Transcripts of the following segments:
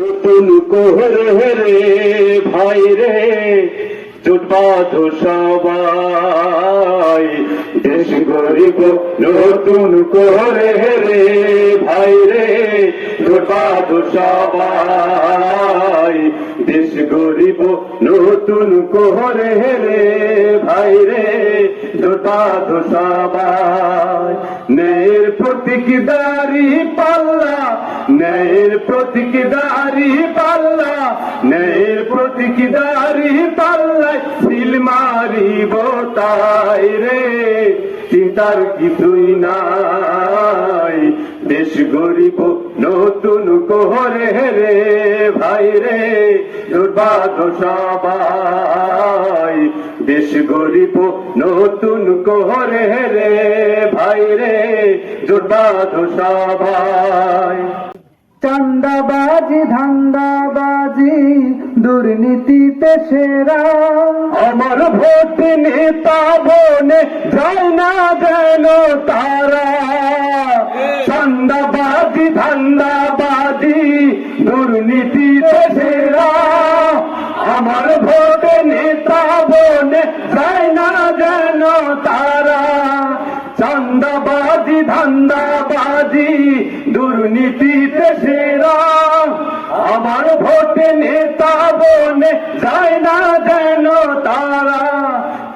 নতুন কোহরে রে ভাই রে, জোট বাঁধো সবাই, দেশ গরিব নতুন কোহরে রে ভাই রে, জোট বাঁধো সবাই, দেশ গরিব নতুন কোহরে রে ভাই রে, জোট বাঁধো সবাই। ন্যায়ের প্রতীকদারি পাল্লা, ন্যায়ের প্রতীকদারি পাল্লা, ন্যায়ের প্রতীকদারি পাল্লায় সিল মারিব তাই রে, চিন্তার কিছুই নাই, দেশ গরিব নতুন কোহরে রে ভাই রে, জোট বাঁধো সবাই, দেশ গরিব নতুন কোহরে রে ভাই রে, জোট বাঁধো সবাই। চাঁদাবাজি ধান্দাবাজি দুর্নীতিতে সেরা, আমার ভোট নেতা বনে যায় না যেন তারা, চাঁদাবাজি ধান্দাবাজি দুর্নীতিতে সেরা, আমার ভোট নেতা বনে যায় না যেন তারা, চাঁদাবাজি ধান্দাবাজি দুর্নীতিতে সেরা, আমার ভোটে নেতা বনে যায় না যেন তারা,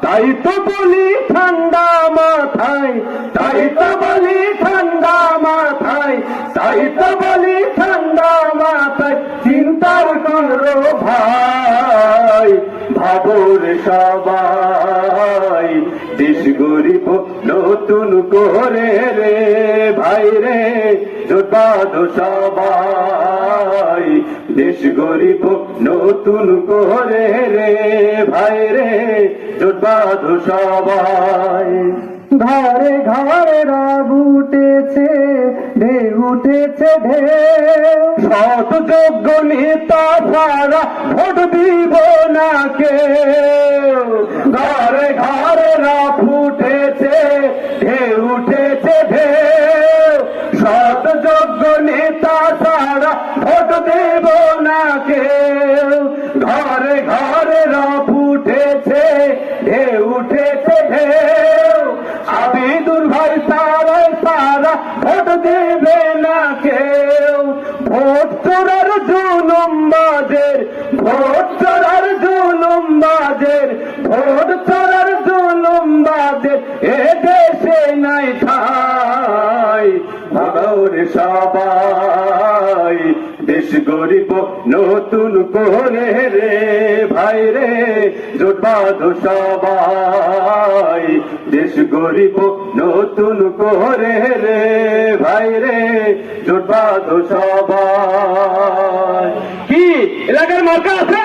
তাই তো বলি ঠান্ডা মাথায়, তাই তো বলি ঠান্ডা মাথায়, তাই তো বলি ঠান্ডা মাথায়, চিন্তার করো ভাই, ভাবো রে সবাই, দেশ গরিব নতুন করে রে ভাই রে, জোট বাঁধো সবাই, দেশ গরিব নতুন করে রে ভাই রে, জোট বাঁধো সবাই। ঘরে ঘরে রব উঠেছে, ঢেউ উঠেছে ঢেউ, সৎ যোগ্য নেতা ছাড়া ভোট দিব না কেউ, ঘরে ঘরে রব উঠেছে, ঢেউ উঠেছে ঢেউ, সৎ যোগ্য নেতা ছাড়া ভোট দেব না কেউ, ঘরে ঘরে রব উঠেছে, ঢেউ উঠেছে ঢেউ, আবিদুর ভাই সারাই সারা ভোট দেবে না কেউ, ভোট চোরার জুলুমবাজের, ভোট চোরার জুলুমবাজের, ভোট চোরার জুলুমবাজের এ দেশে নাই ঠাই, ভাগাও রে সবাই, দেশ গরিব নতুন করে রে ভাই রে, জোট বাঁধো সবাই, দেশ গরিব নতুন করে রে ভাই রে, জোট বাঁধো সবাই। কি এলাকার মার্কা আছে?